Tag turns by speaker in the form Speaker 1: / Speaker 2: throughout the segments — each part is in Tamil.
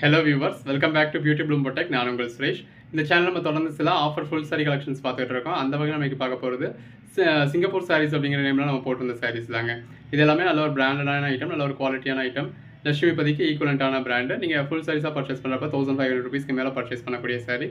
Speaker 1: Hello viewers, welcome back to Beauty Bloom Boutique. நான் உங்கள் சுரேஷ். இந்த சேனல் நம்ம தொடர்ந்து சில ஆஃபர் ஃபுல் சாரி கலெக்ஷன்ஸ் பார்த்துட்டு இருக்கோம். அந்த வகையில் நமக்கு பார்க்க போகிறது சிங்கப்பூர் சாரீஸ் அப்படிங்கிற நேமில் நம்ம போட்டிருந்த சாரீஸ் தாங்க. இது எல்லாமே நல்ல ஒரு பிராண்டடான ஐட்டம், நல்ல ஒரு குவாலிட்டியான ஐட்டம். லட்சுமி பதிக்கு ஈக்குவலண்டான பிராண்டு. நீங்கள் ஃபுல் சாரீஸாக பர்ச்சேஸ் பண்ணுறப்ப 1500 rupeesக்கு மேலே பர்ச்சேஸ் பண்ணக்கூடிய சாரீ.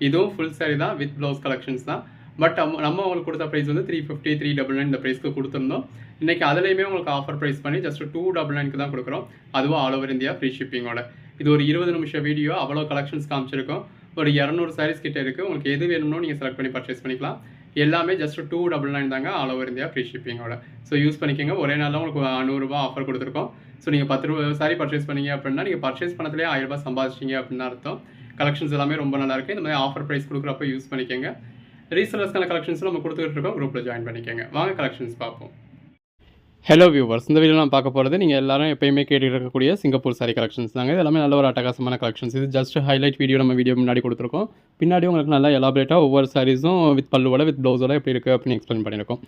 Speaker 1: இதுவும் ஃபுல் சாரீ தான், வித் ப்ளவுஸ் கலெக்ஷன்ஸ் தான். பட் நம்ம உங்களுக்கு கொடுத்த ப்ரைஸ் வந்து 350, 399 இந்த ப்ரைஸ்க்கு கொடுத்துருந்தோம். இன்றைக்கி அதுலேயுமே உங்களுக்கு ஆஃபர் ப்ரைஸ் பண்ணி ஜஸ்ட் 299க்கு தான் கொடுக்குறோம். அதுவும் ஆல் ஓவர் இந்தியா ஃப்ரீ ஷிப்பிங்கோட. இது ஒரு 20 நிமிஷம் வீடியோ. அவ்வளோ கலெக்ஷன்ஸ் காமிச்சிருக்கோம். ஒரு 200 சாரீஸ் கிட்டே இருக்குது. உங்களுக்கு எது வேணும்னோ நீங்கள் செலக்ட் பண்ணி பர்ச்சேஸ் பண்ணிக்கலாம். எல்லாமே ஜஸ்ட் 299 தாங்க, ஆல் ஓவர் இந்தியா ஃப்ரீ ஷிப்பிங்கோட. ஸோ யூஸ் பண்ணிக்கோங்க. ஒரே நாளில் உங்களுக்கு 100 ரூபா ஆஃபர் கொடுத்துருக்கோம். ஸோ நீங்கள் 10 சாரி பர்ச்சேஸ் பண்ணீங்க அப்படின்னா நீங்கள் பர்ச்சேஸ் பண்ணதுலேயே 1000 ரூபாய் சம்பாதிச்சிங்க அப்படின்னு அர்த்தம். கலெக்ஷன்ஸ் எல்லாமே ரொம்ப நல்லாயிருக்கு. இந்த மாதிரி ஆஃபர் ப்ரைஸ் கொடுக்குறப்ப யூஸ் பண்ணிக்கோங்க. ரீசெலர்ஸ்க்கான கலெக்ஷன்ஸ் நம்ம கொடுத்துக்கிட்டு இருக்கோம். குரூப்பில் ஜாயின் பண்ணிக்கோங்க. வாங்க கலெக்ஷன்ஸ் பார்ப்போம். ஹலோ வியூவர்ஸ், இந்த வீடியோ நான் பார்க்க போகிறது நீங்கள் எல்லாரும் எப்பயுமே கேட்டு இருக்கக்கூடிய சிங்கப்பூர் சாரி கலெக்ஷன்ஸ் தாங்க. இது எல்லாமே நல்ல ஒரு அட்டகாசமான கலெக்ஷன்ஸ். இது ஜஸ்ட் ஹைலைட் வீடியோ நம்ம வீடியோ முன்னாடி கொடுத்துருக்கோம். பின்னாடி உங்களுக்கு நல்லா எலாபரேட்டாக ஒவ்வொரு சாரீஸும் வித் பல்லுவோட வித் ப்ளவுஸோட எப்படி இருக்குது அப்படின்னு எக்ஸ்பிளைன் பண்ணியிருக்கோம்.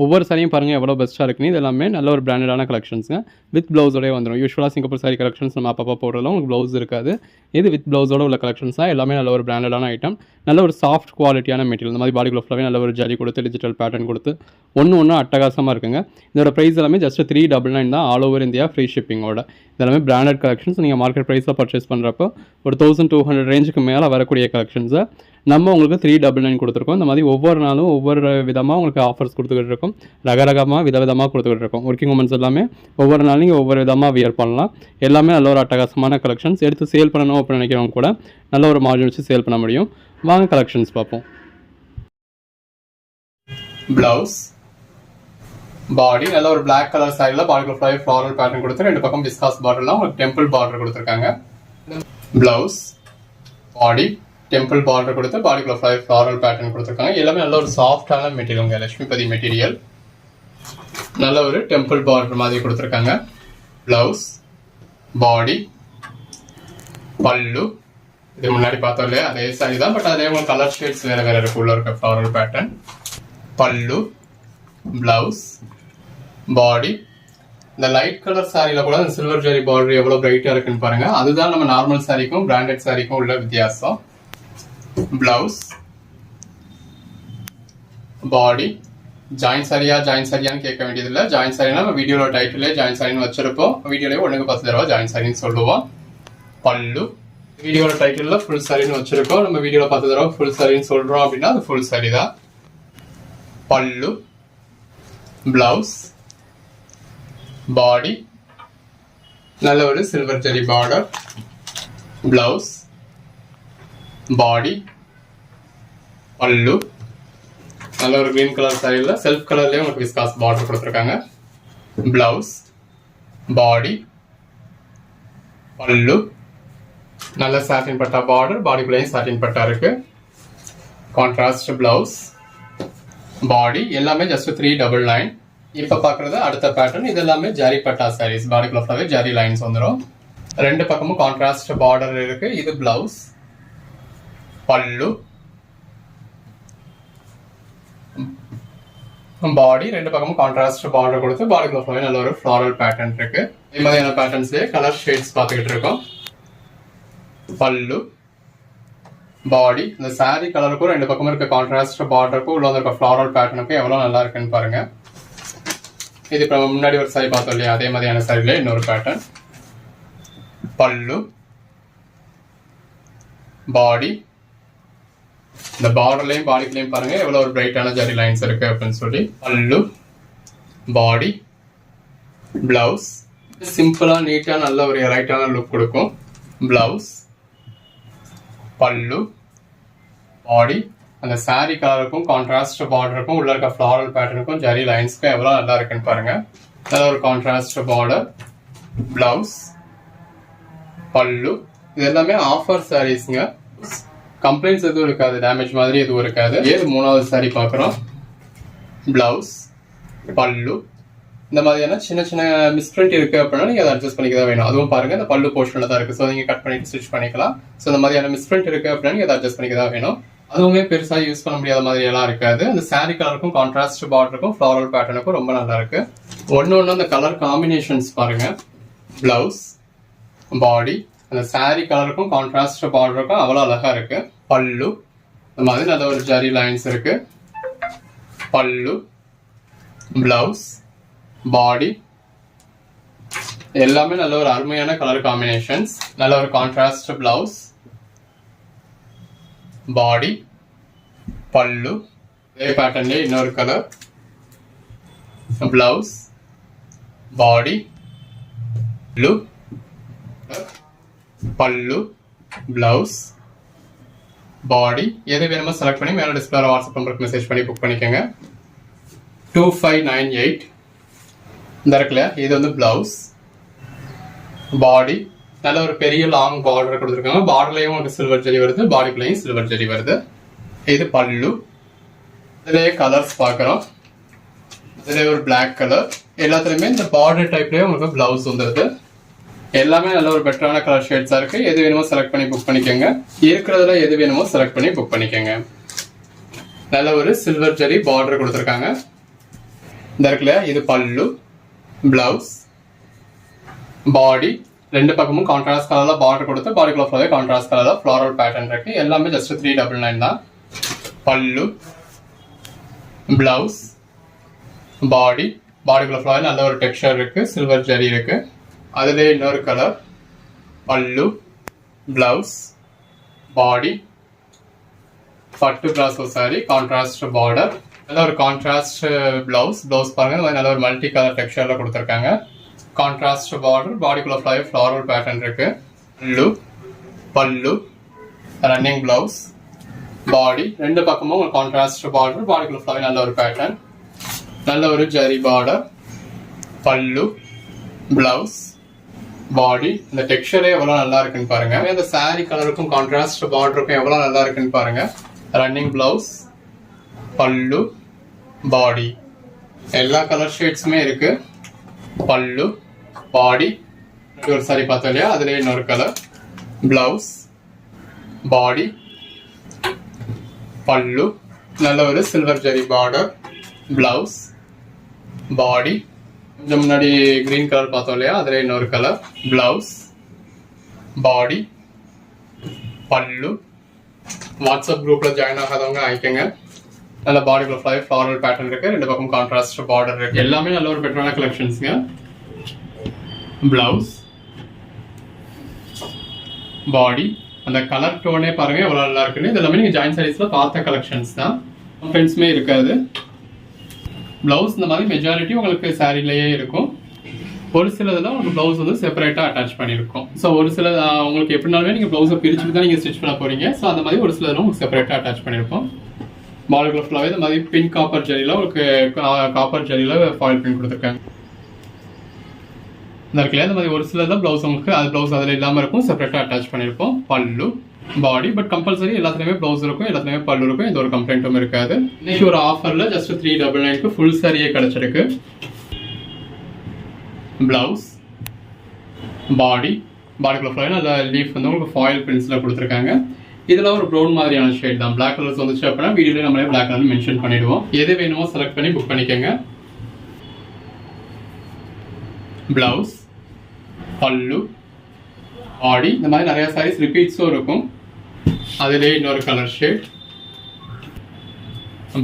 Speaker 1: ஒவ்வொரு சாரியும் பாருங்கள் எவ்வளோ பெஸ்ட்டாக இருக்குன்னு. இது எல்லாமே நல்ல ஒரு பிராண்டடான கலெக்ஷன்ஸுங்க. வித் ப்ளவுஸோடய வந்துடும். யூஸ்வலாக சிங்கப்பூர் சாரி கலெக்ஷன்ஸ் நம்ம அப்பப்போ போடுறதுல உங்களுக்கு ப்ளவுஸ் இருக்காது. இது வித் ப்ளவுஸோட உள்ள கலெக்ஷன்ஸ் தான். எல்லாமே நல்ல ஒரு பிராண்டடான ஐட்டம். நல்ல ஒரு சாஃப்ட் குவாலிட்டியான மெட்டீரியல். இந்த மாதிரி பாடி க்ளோஃப்லாவே நல்ல ஒரு ஜரி கொடுத்து டிஜிட்டல் பேட்டர்ன் கொடுத்து ஒன்று அட்டகாசமாக இருக்குங்க. இதோட ப்ரைஸ் எல்லாமே ஜஸ்ட் 399 தான், ஆல் ஓவர் இந்தியா ஃப்ரீ ஷிப்பிங்கோட. இதெல்லாமே பிராண்டட் கலெக்ஷன்ஸ். நீங்கள் மார்க்கெட் ப்ரைஸில் பர்ச்சேஸ் பண்ணுறப்போ ஒரு 1200 ரேஞ்சுக்கு மேலே வரக்கூடிய கலெக்ஷன்ஸை நம்ம உங்களுக்கு 399 கொடுத்துருக்கோம். இந்த மாதிரி ஒவ்வொரு நாளும் ஒவ்வொரு விதமாக உங்களுக்கு ஆஃபர்ஸ் கொடுத்துக்கிட்டு இருக்கோம். ரகரகமாக விதவிதமாக கொடுத்துக்கிட்டு இருக்கோம். ஒர்க்கிங் உமன்ஸ் எல்லாமே ஒவ்வொரு நாளும் நீங்கள் ஒவ்வொரு விதமாக வியர் பண்ணலாம். எல்லாமே நல்ல ஒரு அட்டகாசமான கலெக்ஷன்ஸ். எடுத்து சேல் பண்ணணும் அப்படின்னு நினைக்கிறவங்க கூட நல்ல ஒரு மார்ஜின் வச்சு சேல் பண்ண முடியும். வாங்க கலெக்ஷன்ஸ் பார்ப்போம். ப்ளவுஸ், பாடி நல்ல ஒரு பிளாக் கலர் சாரியில் பாடி ஃபுல்லாக ஃப்ளாரல் பேட்டர்ன் கொடுத்து 2 பக்கம் விஸ்காஸ் பார்டர்லாம் உங்களுக்கு டெம்பிள் பார்டர் கொடுத்துருக்காங்க. ப்ளவுஸ், பாடி டெம்பிள் பார்டர் கொடுத்து பாடிக்குள்ள ஃப்ளாரல் பேட்டர்ன் கொடுத்துருக்காங்க. எல்லாமே நல்ல ஒரு சாஃப்டான மெட்டீரியல். லட்சுமி பதி மெட்டீரியல். நல்ல ஒரு டெம்பிள் பார்டர் மாதிரி கொடுத்துருக்காங்க. ப்ளவுஸ், பாடி, பல்லு. இது முன்னாடி பார்த்தோம் இல்லையா, அதே சாரி தான். பட் அதே உங்களுக்கு கலர் ஷேட்ஸ் வேறு வேறு இருக்கு. உள்ள இருக்க ஃப்ளாரல் பேட்டர்ன். பல்லு, ப்ளவுஸ், பாடி. இந்த லைட் கலர் சாரியில கூட அந்த சில்வர் ஜெரி பார்டர் எவ்வளவு பிரைட்டா இருக்குன்னு பாருங்க. அதுதான் நம்ம நார்மல் சாரிக்கும் பிராண்டட் சாரிக்கும் உள்ள வித்தியாசம். பிளவுஸ், பாடி. ஜாயின் சாரியான்னு கேட்க வேண்டியதில்லை. ஜாயின் சாரினா நம்ம வீடியோல டைட்டிலே ஜாயின் சாரின்னு வச்சிருப்போம். வீடியோலயே 1-10 தடவை ஜாயின் சாரின்னு சொல்லுவோம். பல்லு, வீடியோல டைட்டில் ஃபுல் சாரின்னு வச்சிருக்கோம். நம்ம வீடியோல 10 தடவை ஃபுல் சாரின்னு சொல்றோம் அப்படின்னா அது ஃபுல் சாரி தான். பல்லு, பிளவுஸ், பாடி. நல்ல ஒரு சில்வர் ஜெரி பார்டர். பிளவுஸ், பாடி, பல்லு. நல்ல ஒரு கிரீன் கலர் சாரியில் செல்ஃப் கலர்லேயே உங்களுக்கு விஸ்காஸ் பார்டர் கொடுத்துருக்காங்க. பிளவுஸ், பாடி, பல்லு. நல்ல சாட்டின் பட்டா பார்டர். பாடிக்குள்ளேயும் சாட்டின் பட்டா இருக்கு. கான்ட்ராஸ்ட் பிளவுஸ், பாடி. எல்லாமே ஜஸ்ட் 399. இப்போ பார்க்குறது அடுத்த பேட்டர்ன். இது எல்லாமே ஜரி பட்டா சாரீஸ். பாடிக்குள்ள ஃபுல்லாவே ஜரி லைன்ஸ் வந்துடும். 2 பக்கமும் கான்ட்ராஸ்ட் பார்டர் இருக்கு. இது பிளவுஸ், பல்லு, பாடி. 2 பக்கமும் கான்ட்ராஸ்ட் பார்டர் கொடுத்து பாடிக்குள்ள ஃபுல்லாவே நல்ல ஒரு ஃப்ளாரல் பேட்டர்ன் இருக்கு. இந்த மாதிரியான பேட்டர்ன்ஸ்லேயே கலர் ஷேட்ஸ் பார்த்துக்கிட்டு இருக்கோம். பல்லு, பாடி. இந்த சாரி கலருக்கும் 2 பக்கமும் இருக்க கான்ட்ராஸ்ட் பார்டருக்கும் உள்ள இருக்க ஃப்ளாரல் பேட்டர்னுக்கும் எவ்வளோ நல்லா இருக்குன்னு பாருங்க. இது இப்போ முன்னாடி ஒரு சாரி பார்த்தோம் இல்லையா, அதே மாதிரியான சாரியில இன்னொரு பேட்டர்ன். பல்லு, பாடி. இந்த பார்டர்லையும் பாடிக்குலையும் பாருங்க எவ்வளோ ஒரு பிரைட்டான ஜரி லைன்ஸ் இருக்கு அப்படின்னு சொல்லி. பல்லு, பாடி, பிளவுஸ். சிம்பிளா நீட்டா நல்ல ஒரு எலைட்டான லுக் கொடுக்கும். பிளவுஸ், பல்லு, பாடி. அந்த சாரி கலருக்கும் கான்ட்ராஸ்ட் பார்டருக்கும் உள்ள இருக்க ஃப்ளாரல் பேட்டர்னுக்கும் ஜரி லைன்ஸ்க்கும் எவ்வளோ நல்லா இருக்குன்னு பாருங்க. நல்ல ஒரு கான்ட்ராஸ்ட் பார்டர். பிளவுஸ், பல்லு. இது எல்லாமே ஆஃபர் சாரீஸ்ங்க. கம்ப்ளைண்ட்ஸ் எதுவும் இருக்காது, டேமேஜ் மாதிரி எதுவும் இருக்காது. ஏது 3வது சாரி பார்க்குறோம். பிளவுஸ், பல்லு. இந்த மாதிரியான சின்ன சின்ன மிஸ்பிரிண்ட் இருக்கு அப்படின்னா நீங்க அதை அட்ஜஸ்ட் பண்ணிக்க தான் வேணும். அதுவும் பாருங்க இந்த பல்லு போர்ஷன்ல தான் இருக்கு. ஸோ நீங்க கட் பண்ணிட்டு ஸ்டிச் பண்ணிக்கலாம். ஸோ இந்த மாதிரியான மிஸ்பிரிண்ட் இருக்கு அப்படின்னா நீங்க அதை அட்ஜஸ்ட் பண்ணிக்க தான் வேணும். அதுவுமே பெருசா யூஸ் பண்ண முடியாத மாதிரி எல்லாம் இருக்காது. அந்த சாரி கலருக்கும் கான்ட்ராஸ்ட் பார்டருக்கும் ஃப்ளாரல் பேட்டர்னுக்கும் ரொம்ப நல்லா இருக்கு. ஒன்னு அந்த கலர் காம்பினேஷன்ஸ் பாருங்க. பிளவுஸ், பாடி. அந்த saree கலருக்கும் கான்ட்ராஸ்ட் பார்டருக்கும் அவ்வளோ அழகா இருக்கு. பல்லு இந்த மாதிரி நல்ல ஒரு ஜரி லைன்ஸ் இருக்கு. பல்லு, பிளவுஸ், பாடி எல்லாமே நல்ல ஒரு அருமையான கலர் காம்பினேஷன்ஸ். நல்ல ஒரு கான்ட்ராஸ்ட் பிளவுஸ், பாடி, பல்லு, இதே பேட்டர்ன்ல இன்னொரு கலர், பிளவுஸ், பாடி, பல்லு, பிளவுஸ், பாடி. எது வேணுமோ செலக்ட் பண்ணி மேல டிஸ்பிளேல வாட்ஸ்அப் நம்பருக்கு மெசேஜ் பண்ணி புக் பண்ணிக்கோங்க. 2598 இந்த இருக்குல்ல, இது வந்து பிளவுஸ், பாடி நல்ல ஒரு பெரிய லாங் பார்டர் கொடுத்துருக்காங்க. பார்டர்லயும் உங்களுக்கு சில்வர் ஜரி வருது, பாடிக்குள்ளேயும் சில்வர் ஜரி வருது. இது பல்லு. இதுலயே கலர்ஸ் பார்க்குறோம். இதுல ஒரு பிளாக் கலர். எல்லாத்துலயுமே இந்த பார்டர் டைப்லயே உங்களுக்கு பிளவுஸ் வந்துருது. எல்லாமே நல்ல ஒரு பெட்டரான கலர் ஷேட்ஸா இருக்கு. எது வேணுமோ செலக்ட் பண்ணி புக் பண்ணிக்கோங்க. இருக்கிறதுல எது வேணுமோ செலக்ட் பண்ணி புக் பண்ணிக்கோங்க. நல்ல ஒரு சில்வர் ஜரி பார்டர் கொடுத்துருக்காங்க. இந்த இருக்குல்ல, இது பல்லு, பிளவுஸ், பாடி. ரெண்டு பக்கமும் கான்ட்ராஸ்ட் கலர்ல பார்டர் கொடுத்து பாடிக்குள்ள ஃபுல்லாவே கான்ட்ராஸ்ட் கலர்ல ஃப்ளாரல் பேட்டர்ன் இருக்கு. எல்லாமே ஜஸ்ட் 399 தான். பல்லு, பிளவுஸ், பாடி. பாடிக்குள்ள ஃபுல்லாவே நல்ல ஒரு டெக்ஸ்சர் இருக்கு, சில்வர் ஜரி இருக்கு. அதுலேயே இன்னொரு கலர், பல்லு, பிளவுஸ், பாடி, பட்டு பிராசோ சாரி, கான்ட்ராஸ்ட் பார்டர். நல்ல ஒரு கான்ட்ராஸ்ட் பிளவுஸ். பிளவுஸ் பாருங்க, இந்த மாதிரி நல்ல ஒரு மல்டி கலர் டெக்ஸ்சர்ல கொடுத்துருக்காங்க. கான்ட்ராஸ்ட் பார்டர், பாடிக்குள்ள ஃபுல்லாவே ஃப்ளாரல் பேட்டர்ன் இருக்கு. பல்லு, ரன்னிங் பிளவுஸ், பாடி. ரெண்டு பக்கமும் ஒரு கான்ட்ராஸ்ட் பார்டர், பாடிக்குள்ள ஃபுல்லாவே நல்ல ஒரு பேட்டர்ன், நல்ல ஒரு ஜரி பார்டர். பல்லு, பிளவுஸ், பாடி. இந்த டெக்ஸ்சரே எவ்வளவு நல்லா இருக்குன்னு பாருங்க. இந்த saree கலருக்கும் கான்ட்ராஸ்ட் பார்டருக்கும் எவ்வளவு நல்லா இருக்குன்னு பாருங்க. ரன்னிங் பிளவுஸ், பல்லு, பாடி. எல்லா கலர் ஷேட்ஸுமே இருக்கு. பல்லு, பாடி. ஒரு சாரி பார்த்தோம் இல்லையா, அதுல இன்னொரு கலர், பிளவுஸ், பாடி, பல்லு. நல்ல ஒரு சில்வர் ஜரி பார்டர், பிளவுஸ், பாடி. கொஞ்சம் முன்னாடி கிரீன் கலர் பார்த்தோம் இல்லையா, அதுல இன்னொரு கலர், பிளவுஸ், பாடி, பல்லு. வாட்ஸ்அப் குரூப்ல ஜாயின் ஆகாதவங்க ஆயிக்கங்க. நல்ல பாடிக்குள்ள ஃபுல்லாவே ஃப்ளாரல் பேட்டர்ன் இருக்கு. ரெண்டு பக்கம் கான்ட்ராஸ்ட் பார்டர் இருக்கு. எல்லாமே நல்ல ஒரு பெட்டரான கலெக்ஷன்ஸ்ங்க. பிளவுஸ், பாடி. அந்த கலர் டோனே பாருங்க எவ்வளவு நல்லா இருக்குன்னு. இது எல்லாமே நீங்க ஜாயின் சாரீஸ்ல பார்த்த கலெக்ஷன்ஸ் தான், ஃப்ரெண்ட்ஸ்மே இருக்காது. பிளவுஸ் இந்த மாதிரி மெஜாரிட்டி உங்களுக்கு சாரிலேயே இருக்கும். ஒரு சிலதுல உங்களுக்கு பிளவுஸ் வந்து செப்பரேட்டா அட்டாச் பண்ணிருக்கும். ஸோ ஒரு சில உங்களுக்கு எப்படினாலுமே நீங்க பிளவுஸை பிரிச்சுட்டு தான் நீங்க ஸ்டிச் பண்ண போறீங்க. ஸோ அந்த மாதிரி ஒரு சிலதுல உங்களுக்கு செப்பரேட்டா அட்டாச் பண்ணிருப்போம். பாடிக்குள்ள ஃபுல்லாவே இந்த மாதிரி பிங்க் காப்பர் ஜரியில உங்களுக்கு காப்பர் ஜரியில ஃபாயில் பிரிண்ட் கொடுத்துருக்காங்க. இந்த இருக்குல்ல, இந்த மாதிரி ஒரு சிலதுல பிளவுஸ் உங்களுக்கு அது பிளவுஸ் அதில் இல்லாமல் இருக்கும், செப்பரேட்டா அட்டாச் பண்ணிருப்போம். பல்லு, பாடி. பட் கம்பல்சரி எல்லாத்துலயுமே பிளவுஸ் இருக்கும், எல்லாத்துலயுமே பல்லு இருக்கும். எந்த ஒரு கம்ப்ளைண்ட்டும் இருக்காது. இன்னைக்கு ஒரு ஆஃபர்ல ஜஸ்ட் 399க்கு ஃபுல் சாரியே கிடைச்சிருக்கு. பிளவுஸ், பாடி. பாடிக்குள்ள ஃபுல்லாக நல்ல லீஃப் வந்து உங்களுக்கு ஃபாயில் பிரிண்ட்ஸ்ல கொடுத்துருக்காங்க. இதுல ஒரு ப்ரௌன் மாதிரியான ஷேட் தான். பிளாக் கலர்ஸ் வந்துச்சு அப்படின்னா வீடியோல நம்மளே பிளாக் கலர் மென்ஷன் பண்ணிடுவோம். எது வேணுமோ செலக்ட் பண்ணி புக் பண்ணிக்கோங்க. பிளவுஸ், பல்லு, பாடி. இந்த மாதிரி நிறைய சாரீஸ் ரிப்பீட்ஸும் இருக்கும். அதுலேயே இன்னொரு கலர் ஷேட்,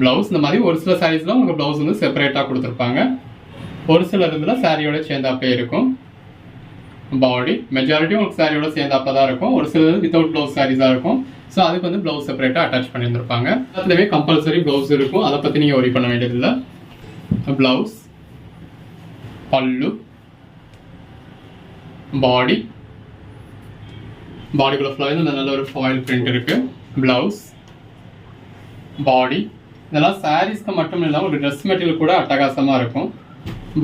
Speaker 1: பிளவுஸ். இந்த மாதிரி ஒரு சில சாரீஸ்ல உங்களுக்கு பிளவுஸ் வந்து செப்பரேட்டா கொடுத்துருப்பாங்க. ஒரு சில இதுல சாரியோட சேர்ந்தாப்பே இருக்கும். பாடி மெஜாரிட்டி உங்களுக்கு சாரியோட சேர்ந்தாப்ப தான் இருக்கும். ஒரு சில வித்தவுட் பிளவுஸ் சாரீஸா இருக்கும். ஸோ அதுக்கு வந்து பிளவுஸ் செப்பரேட்டா அட்டாச் பண்ணியிருந்திருப்பாங்க. அதுலவே கம்பல்சரி பிளவுஸ் இருக்கும், அதை பத்தி நீங்க ஒரி பண்ண வேண்டியதில்லை. பிளவுஸ், பல்லு, பாடி. பாடிக்குள்ள ஃபுல்லாக நல்ல ஒரு ஃபாயில் பிரிண்ட் இருக்கு. பிளவுஸ், பாடி. இதெல்லாம் சாரீஸ்க்கு மட்டும் இல்லாமல் ஒரு ட்ரெஸ் மெட்டீரியல் கூட அட்டகாசமா இருக்கும்.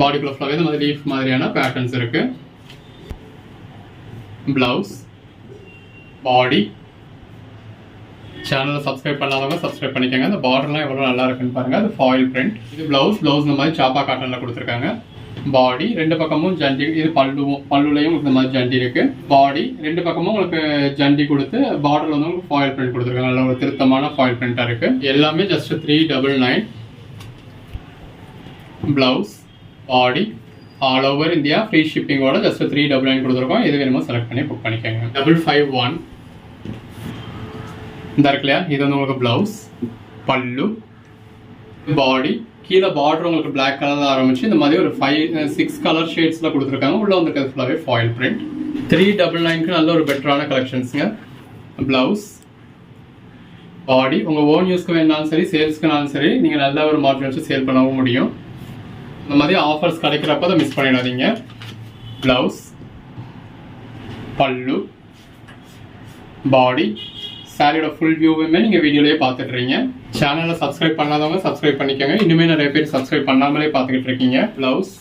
Speaker 1: பாடிக்குள்ள ஃபுல்லாகவே இந்த மாதிரி லீஃப் மாதிரியான பேட்டர்ன்ஸ் இருக்கு. பிளவுஸ், பாடி. சேனலை சப்ஸ்கிரைப் பண்ணாதவங்க சப்ஸ்கிரைப் பண்ணிக்கோங்க. இந்த பார்டர்லாம் எவ்வளோ நல்லா இருக்குன்னு பாருங்க. அது ஃபாயில் பிரிண்ட். இது பிளவுஸ். பிளவுஸ் இந்த மாதிரி சாப்பா காட்டன்ல கொடுத்துருக்காங்க. பாடி ரெண்டு பக்கமும் ஜண்டி. இது பல்லுலையும் உங்களுக்கு இந்த மாதிரி ஜண்டி இருக்கு. பாடி ரெண்டு பக்கமும் உங்களுக்கு ஜண்டி கொடுத்து பார்டர்ல வந்து உங்களுக்கு ஃபாயில் பிரிண்ட் கொடுத்துருக்காங்க. நல்ல ஒரு திருத்தமான ஃபாயில் பிரிண்டா இருக்கு. எல்லாமே just 399. Blouse, body, all over India free ஷிப்பிங்கோட ஜஸ்ட் 399 கொடுத்துருக்கோம். எது வேணுமோ செலக்ட் பண்ணி புக் பண்ணிக்கோங்க. 551 இந்த இருக்கு இல்லையா, இது வந்து உங்களுக்கு ப்ளவுஸ், பல்லு, பாடி, கீழே பார்டர் உங்களுக்கு பிளாக் கலரில் ஆரம்பிச்சு இந்த மாதிரி ஒரு 5-6 கலர் ஷேட்ஸில் கொடுத்துருக்காங்க. உள்ளே வந்துருக்கிறது ஃபுல்லாகவே ஃபாயில் பிரிண்ட். 399க்கு நல்ல ஒரு பெட்டரான கலெக்ஷன்ஸுங்க. ப்ளவுஸ், பாடி உங்கள் ஓன் யூஸ்க்கு வேணாலும் சரி, சேல்ஸ்க்குனாலும் சரி, நீங்கள் நல்ல ஒரு மார்ஜின் வச்சு சேல் பண்ணவும் முடியும். இந்த மாதிரி ஆஃபர்ஸ் கிடைக்கிறப்ப அதை மிஸ் பண்ணிடாதீங்க. ப்ளவுஸ், பல்லு, பாடி, சாரியோட ஃபுல் வியூவுமே நீங்கள் வீடியோலேயே பார்த்துட்றீங்க. சேனலில் சப்ஸ்கிரைப் பண்ணாதவங்க சப்ஸ்கிரைப் பண்ணிக்கோங்க. இன்னுமே நிறைய பேர் சப்ஸ்கிரைப் பண்ணாமலே பார்த்துக்கிட்டு இருக்கீங்க. ப்ளவுஸ்,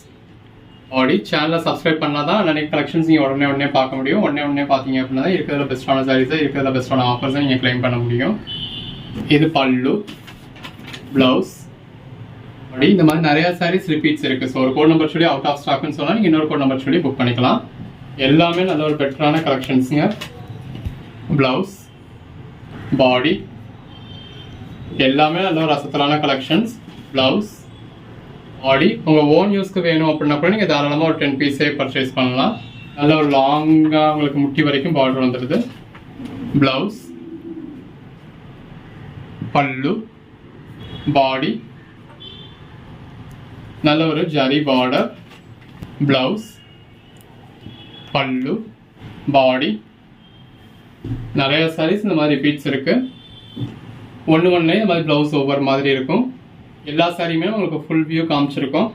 Speaker 1: பாடி, சேனலை சப்ஸ்கிரைப் பண்ணால் தான் நிறைய கலெக்ஷன்ஸ் நீங்கள் உடனே பார்க்க முடியும். உடனே பார்த்தீங்க அப்படின்னா தான் இருக்கிறதுல பெஸ்ட்டான சாரீஸை, இருக்கிறதுல பெஸ்ட்டான ஆஃபர்ஸை நீங்கள் கிளைம் பண்ண முடியும். இது பல்லு, ப்ளவுஸ், பாடி. இந்த மாதிரி நிறைய சாரீஸ் ரிப்பீட்ஸ் இருக்குது. ஸோ ஒரு கோட் நம்பர் சொல்லி அவுட் ஆஃப் ஸ்டாக்னு சொன்னால் நீங்கள் இன்னொரு கோட் நம்பர் சொல்லி புக் பண்ணிக்கலாம். எல்லாமே நல்ல ஒரு பெட்டரான கலெக்ஷன்ஸுங்க. ப்ளவுஸ், பாடி எல்லாமே நல்ல ஒரு அசத்தலான கலெக்ஷன்ஸ். ப்ளவுஸ், பாடி உங்கள் ஓன் யூஸ்க்கு வேணும் அப்படின்னா கூட நீங்கள் தாராளமாக ஒரு 10 பீஸே பர்ச்சேஸ் பண்ணலாம். நல்ல ஒரு லாங்காக உங்களுக்கு முட்டி வரைக்கும் பார்டர் வந்துடுது. ப்ளவுஸ், பல்லு, பாடி நல்ல ஒரு ஜரி பார்டர். ப்ளவுஸ், பல்லு, பாடி நிறைய சாரீஸ் இந்த மாதிரி ரிப்பீட்ஸ் இருக்கு. ஒன்று இந்த மாதிரி ப்ளவுஸ் ஒவ்வொரு மாதிரி இருக்கும். எல்லா சாரியுமே உங்களுக்கு ஃபுல் வியூ காமிச்சிருக்கோம்.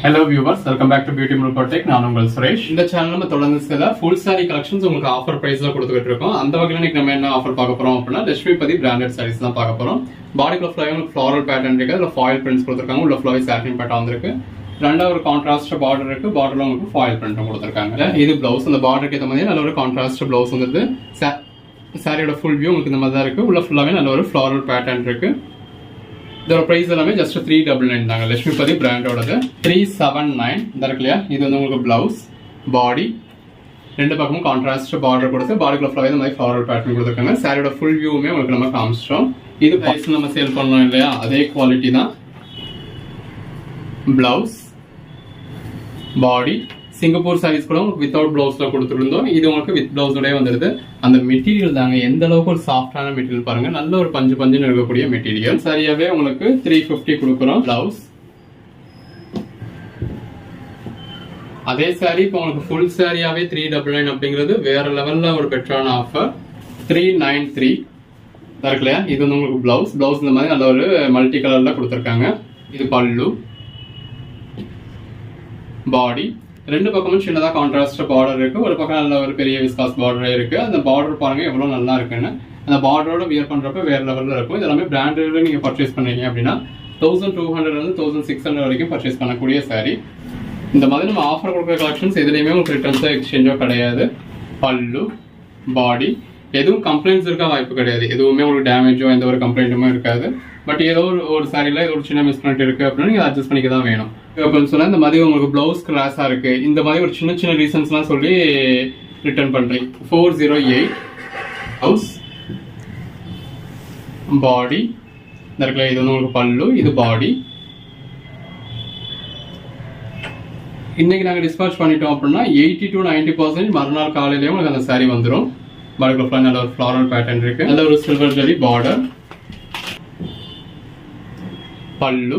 Speaker 1: Hello viewers, welcome back to Beauty Product. நான் உங்கள் சுரேஷ். இந்த சேனல் நம்ம தொடர்ந்து சில ஃபுல் சாரி கலெக்ஷன்ஸ் உங்களுக்கு ஆஃபர் பிரைஸ்ல கொடுத்துக்கிட்டு இருக்கோம். அந்த வகையில் இன்னைக்கு நம்ம என்ன ஆஃபர் பார்க்க போறோம் அப்படின்னா, லட்சுமிபதி பிராண்டட் சாரீஸ் தான் பார்க்க போறோம். பாடிக்குள்ள ஃபுல்லாக உங்களுக்கு ஃப்ளாரல் பேட்டர்ன் இருக்கு, அதில் ஃபாயில் பிரிண்ட்ஸ் கொடுத்துருக்காங்க. உள்ள ஃபுல்லாவே சாட்டின் பேட்டர்ன் வந்திருக்கு. ரெண்டாவது ஒரு கான்ட்ராஸ்ட் பார்டர் இருக்கு, பார்டர்ல உங்களுக்கு ஃபாயில் பிரிண்ட்டும் கொடுத்துருக்காங்க. இது ப்ளவுஸ், அந்த பார்டருக்கு ஏற்ற மாதிரி நல்ல ஒரு கான்ட்ராஸ்ட் ப்ளவுஸ் வந்துருது. சாரியோட ஃபுல் வியூ உங்களுக்கு இந்த மாதிரி தான் இருக்கு. உள்ள ஃபுல்லாவே நல்ல ஒரு ஃப்ளாரல் பேட்டர்ன் இருக்கு. இதோட பிரைஸ் எல்லாமே ஜஸ்ட் 399 தாங்க. லட்சுமிபதி பிராண்டோடது 379 இந்த இருக்கு இல்லையா. இது வந்து உங்களுக்கு பிளவுஸ், பாடி ரெண்டு பக்கமும் கான்ட்ராஸ்ட் பார்டர் கொடுத்து பாடிக்குள்ள ஃபுல்லாவே இந்த மாதிரி ஃப்ளாரல் பேட்டர்ன் கொடுத்துருக்காங்க. சாரியோட ஃபுல் வியூவுமே உங்களுக்கு நம்ம காமிச்சிட்டோம். இது பிரைஸ் நம்ம சேல் பண்ணோம் இல்லையா, அதே குவாலிட்டி தான். பிளவுஸ், பாடி சிங்கப்பூர் சாரீஸ் கூட உங்களுக்கு வித்தவுட் பிளவுஸ்ல கொடுத்துருந்தோம். இது உங்களுக்கு வித் பிளவுஸோடய வந்துடுது. அந்த மெட்டீரியல் தாங்க எந்த அளவுக்கு ஒரு சாஃப்டான மெட்டீரியல் பாருங்க. நல்ல ஒரு பஞ்சுன்னு இருக்கக்கூடிய மெட்டீரியல். சரியாவே உங்களுக்கு 350 கொடுக்குறோம். பிளவுஸ், அதே சாரி இப்போ உங்களுக்கு ஃபுல் சாரியாவே 399 அப்படிங்கிறது வேற லெவல்ல ஒரு பெட்டரான ஆஃபர். 393 இருக்கு இல்லையா. இது வந்து உங்களுக்கு பிளவுஸ் இந்த மாதிரி நல்ல ஒரு மல்டி கலர்ல கொடுத்துருக்காங்க. இது பல்லு, பாடி ரெண்டு பக்கமும் சின்னதாக கான்ட்ராஸ்ட் பார்டர் இருக்கு. ஒரு பக்கம் நல்ல ஒரு பெரிய விஸ்காஸ் பார்டர் இருக்கு. அந்த பார்டர் பாருங்க எவ்வளவு நல்லா இருக்குன்னு. அந்த பார்டரோட வியர் பண்றப்ப வேற லெவல்ல இருக்கும். இதெல்லாமே பிராண்டட்ல நீங்க பர்ச்சேஸ் பண்றீங்க அப்படின்னா 1200 இருந்து 1600 வரைக்கும் பர்ச்சேஸ் பண்ணக்கூடிய சாரி. இந்த மாதிரி நம்ம ஆஃபர் கொடுக்குற கலெக்ஷன்ஸ் எதுலையுமே உங்களுக்கு ரிட்டர்ன்ஸோ எக்ஸ்சேஞ்சோ கிடையாது. பல்லு, பாடி எதுவும் கம்ப்ளைண்ட்ஸ் இருக்க வாய்ப்பு கிடையாது. எதுவுமே உங்களுக்கு டேமேஜோ எந்த ஒரு கம்ப்ளைண்ட்டுமே இருக்காது. பட் ஏதோ ஒரு சாரியில ஒரு சின்ன மிஸ்பிரிண்ட் இருக்கு அப்படின்னா நீங்க அட்ஜஸ்ட் பண்ணிக்க தான் வேணும். அப்படின்னு சொன்னா இந்த மாதிரி உங்களுக்கு பிளவுஸ் கிராஸா இருக்கு, இந்த மாதிரி ஒரு சின்ன ரீசன்ஸ்லாம் சொல்லி ரிட்டர்ன் பண்றீங்க. 408 பிளவுஸ், பாடி இருக்குல்ல. இது வந்து உங்களுக்கு பல்லு, இது பாடி. இன்னைக்கு நாங்கள் டிஸ்பாச் பண்ணிட்டோம் அப்படின்னா 80 to 90% மறுநாள் காலையிலேயே உங்களுக்கு அந்த சாரி வந்துடும். பாடிக்குள்ள நல்ல ஒரு ஃப்ளாரல் பேட்டர்ன் இருக்கு. நல்ல ஒரு சில்வர் ஜெரி பார்டர். பல்லு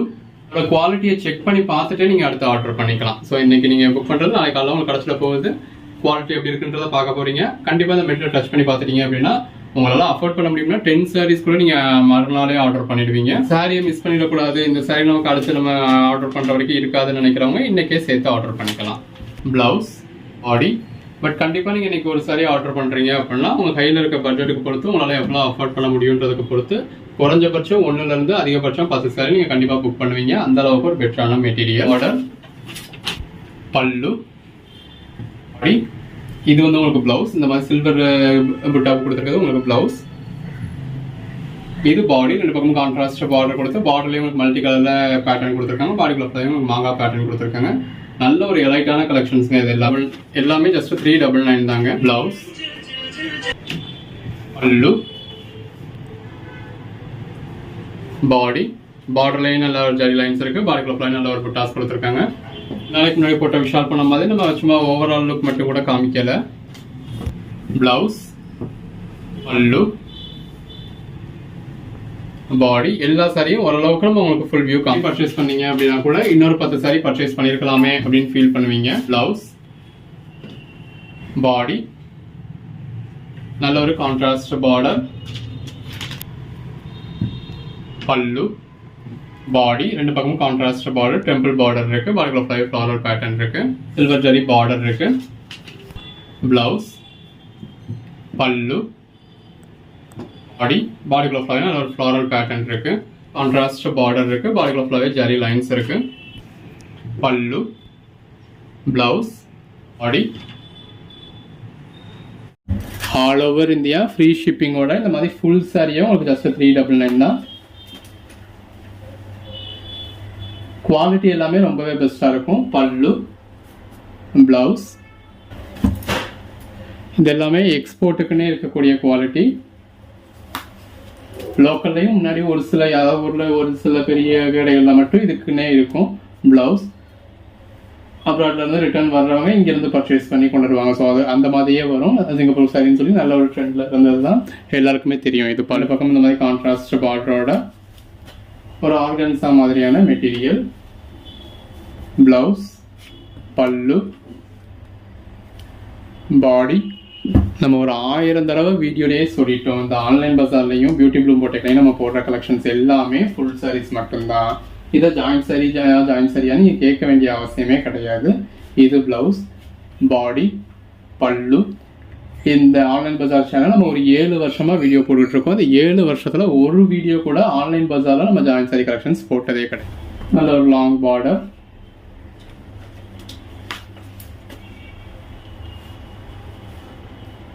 Speaker 1: குவாலிட்டியை செக் பண்ணி பார்த்துட்டே நீங்க அடுத்து ஆர்டர் பண்ணிக்கலாம். ஸோ இன்னைக்கு நீங்க புக் பண்றது நாளைக்கு காலையில் உங்களுக்கு கடைசியில் போகுது. குவாலிட்டி எப்படி இருக்குன்றத பார்க்க போறீங்க. கண்டிப்பா இந்த மெட்டீரியல் டச் பண்ணி பார்த்துட்டீங்க அப்படின்னா உங்களால அஃபோர்ட் பண்ண முடியும்னா 10 சாரீஸ் கூட நீங்க மறுநாளே ஆர்டர் பண்ணிடுவீங்க. சாரியை மிஸ் பண்ணிடக்கூடாது, இந்த சாரி நமக்கு அடுத்து நம்ம ஆர்டர் பண்ற வரைக்கும் இருக்காதுன்னு நினைக்கிறவங்க இன்னைக்கே சேர்த்து ஆர்டர் பண்ணிக்கலாம். பிளவுஸ், பாடி பட் கண்டிப்பா நீங்க இன்னைக்கு ஒரு சாரி ஆர்டர் பண்றீங்க அப்படின்னா உங்க கையில இருக்க பட்ஜெட்டுக்கு பொறுத்து உங்களால எவ்வளவு அஃபோர்ட் பண்ண முடியுன்றதுக்கு பொறுத்து குறைஞ்சபட்சம் 1ல இருந்து அதிகபட்சம் 10 சாரி நீங்க கண்டிப்பா புக் பண்ணுவீங்க. அந்த அளவுக்கு ஒரு பெட்டரான மெட்டீரியல். ஆர்டர், பல்லு, பாடி இது வந்து உங்களுக்கு பிளவுஸ். இந்த மாதிரி சில்வர் புட்டாப் கொடுத்துருக்கிறது உங்களுக்கு பிளவுஸ். இது பாடி ரெண்டு பக்கமும் கான்ட்ராஸ்ட் பார்டர் கொடுத்து பார்டர்லயும் உங்களுக்கு மல்டி கலர்ல பேட்டர்ன் கொடுத்துருக்காங்க. பாடிக்குள்ள உங்களுக்கு மாங்கா பேட்டர்ன் கொடுத்துருக்காங்க. நல்ல ஒரு எலைட்டான கலெக்ஷன்ஸ்ங்க. இது எல்லாமே ஜஸ்ட் 399 தாங்க. பிளவுஸ், பல்லு, பாடி பார்டர்லயும் நல்ல ஒரு ஜரி லைன்ஸ் இருக்கு. பாடிக்குள்ள நல்ல ஒரு புட்டாஸ் கொடுத்துருக்காங்க. நாளைக்கு முன்னாடி போட்ட விஷால் பண்ண மாதிரி நம்ம சும்மா ஓவரால் லுக் மட்டும் கூட காமிக்கல. பிளவுஸ், பல்லு, பாடி எல்லா சாரியும் ஓரளவுக்கு நம்ம உங்களுக்கு ஃபுல் வியூ பர்ச்சேஸ் பண்ணீங்க அப்படின்னா கூட இன்னொரு 10 சாரி பர்ச்சேஸ் பண்ணிருக்கலாமே அப்படின்னு ஃபீல் பண்ணுவீங்க. பிளவுஸ், பாடி, நல்ல ஒரு கான்ட்ராஸ்ட் பார்டர், பல்லு, பாடி ரெண்டு பக்கமும் கான்ட்ராஸ்ட் பார்டர், டெம்பிள் பார்டர் இருக்கு, பாடிக்குள்ள ஃப்ளோரல் பேட்டர்ன் இருக்கு, சில்வர் ஜரி பார்டர் இருக்கு. பிளவுஸ், பல்லு, பாடி, பாடிக்குள்ள ஃப்ளவர் ஒரு ஃப்ளோரல் பேட்டர்ன் இருக்கு, கான்ட்ராஸ்ட் பார்டர் இருக்கு, பாடிக்குள்ள ஃப்ளவர் ஜரி லைன்ஸ் இருக்கு. பல்லு, blouse, body, all over India free ஷிப்பிங்கோட இந்த மாதிரி ஃபுல் சாரியும் உங்களுக்கு ஜஸ்ட் 399 தான். குவாலிட்டி எல்லாமே ரொம்பவே பெஸ்ட்டாக இருக்கும். பல்லு, பிளவுஸ், இது எல்லாமே எக்ஸ்போர்ட்டுக்குன்னே இருக்கக்கூடிய குவாலிட்டி. லோக்கல்லையும் முன்னாடி ஒரு சில ஊரில் ஒரு சில பெரிய கடைகளில் மட்டும் இதுக்குன்னே இருக்கும் பிளவுஸ். அப்ராட்லேருந்து ரிட்டர்ன் வர்றவங்க இங்கேருந்து பர்ச்சேஸ் பண்ணி கொண்டு வருவாங்க. ஸோ அது அந்த மாதிரியே வரும். சிங்கப்பூர் சாரின்னு சொல்லி நல்ல ஒரு ட்ரெண்டில் இருந்தது தான் எல்லாருக்குமே தெரியும். இது பல பக்கம் இந்த மாதிரி கான்ட்ராஸ்ட் பார்டரோட ஒரு ஆர்கன்ஸா மாதிரியான மெட்டீரியல். பிளவுஸ், பல்லு, பாடி. நம்ம ஒரு 1000 தடவை வீடியோலேயே சொல்லிட்டோம், இந்த ஆன்லைன் பஜார்லையும் பியூட்டி ப்ளூம் போட்டெக்லையும் நம்ம போடுற கலெக்ஷன்ஸ் எல்லாமே ஃபுல் சாரீஸ் மட்டும்தான். இதை ஜாயிண்ட் சரியான்னு நீங்கள் கேட்க வேண்டிய அவசியமே கிடையாது. இது பிளவுஸ், பாடி, பல்லு. இந்த ஆன்லைன் பஜார் சேனல் நம்ம ஒரு 7 வருஷமாக வீடியோ போட்டுட்டு இருக்கோம். அந்த 7 வருஷத்தில் ஒரு வீடியோ கூட ஆன்லைன் பஜாரில் நம்ம ஜாயிண்ட் சாரி கலெக்ஷன்ஸ் போட்டதே கிடையாது. நல்ல ஒரு லாங் பார்டர்,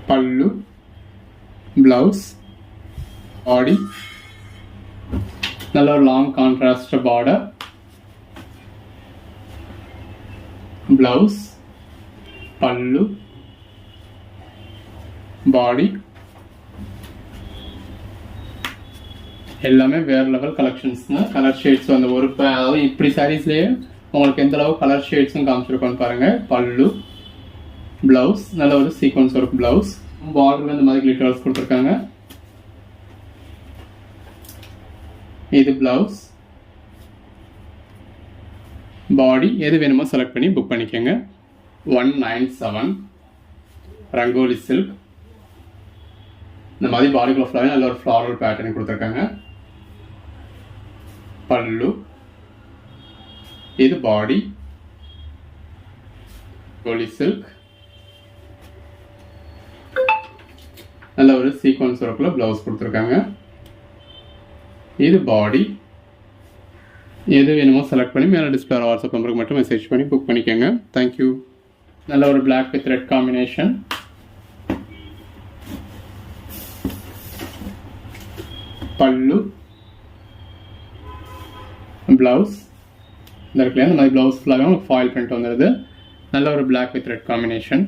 Speaker 1: பல்லு, பிளவுஸ், பாடி, நல்ல ஒரு லாங் கான்ட்ராஸ்ட் பார்டர், பிளவுஸ், பல்லு, பாடி. எல்லாமே வேற லெவல் கலெக்ஷன்ஸ்ங்க. கலர் ஷேட்ஸ் அந்த ஒரு அதாவது இப்படி சாரீஸ்லயே உங்களுக்கு எந்த அளவு கலர் ஷேட்ஸும் காமிச்சிருக்கோன்னு பாருங்க. பல்லு, பிளவுஸ், நல்ல ஒரு சீக்வன்ஸ் ஒர்க் பிளவுஸ், பார்டர்ல இந்த மாதிரி கிளிட்டர்ஸ் கொடுத்துருக்காங்க. இது பிளவுஸ், பாடி. எது வேணுமோ செலக்ட் பண்ணி புக் பண்ணிக்கோங்க. 197 ரங்கோலி சில்க். இந்த மாதிரி பாடிக்குள்ள ஃப்ளவர் நல்ல ஒரு ஃப்ளாரல் பேட்டர்ன் கொடுத்துருக்காங்க. பல்லு, இது பாடி, ரங்கோலி சில்க். நல்ல ஒரு சீக்வன்ஸ் ஒர்க்கில் ப்ளவுஸ் கொடுத்துருக்காங்க. இது பாடி. எது வேணுமோ செலக்ட் பண்ணி மேலே டிஸ்பிளே வாட்ஸ்அப் நம்பருக்கு மட்டும் மெசேஜ் பண்ணி புக் பண்ணிக்கோங்க. தேங்க்யூ. நல்ல ஒரு black with red combination. Pallu, blouse. இந்த இடத்துல இந்த மாதிரி ப்ளவுஸ் ஃபுல்லாகவே உங்களுக்கு ஃபாயில் பிரிண்ட் வந்துடுது. நல்ல ஒரு black with red combination.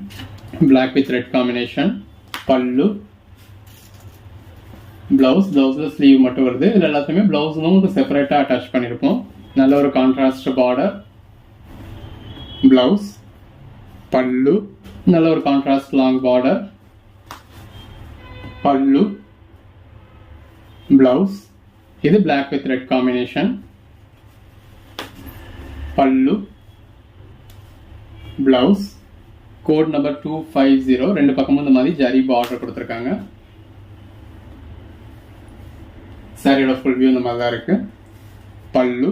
Speaker 1: Black with red combination. Pallu, பிளவுஸில் ஸ்லீவ் மட்டும் வருது. இதில் எல்லாத்தையுமே பிளவுஸ் உங்களுக்கு செப்பரேட்டாக அட்டாச் பண்ணியிருப்போம். நல்ல ஒரு கான்ட்ராஸ்ட் பார்டர், பிளவுஸ், பல்லு. நல்ல ஒரு contrast long border, pallu, blouse. இது black with red combination. Pallu, blouse. Code number 250. ரெண்டு பக்கமும் இந்த மாதிரி ஜரி பார்டர் கொடுத்துருக்காங்க. சாரியோட ஃபுல் வியூ இந்த மாதிரி தான் இருக்கு. பல்லு,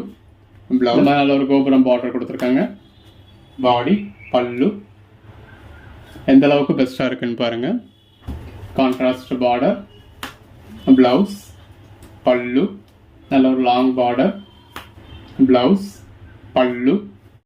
Speaker 1: பிளவுஸ். நல்ல ஒரு கோபுரம் பார்டர் கொடுத்துருக்காங்க. பாடி, பல்லு. எந்த அளவுக்கு பெஸ்ட்டாக இருக்குன்னு பாருங்க. Contrast border, blouse, pallu. நல்ல ஒரு லாங் பார்டர், பிளவுஸ், பல்லு.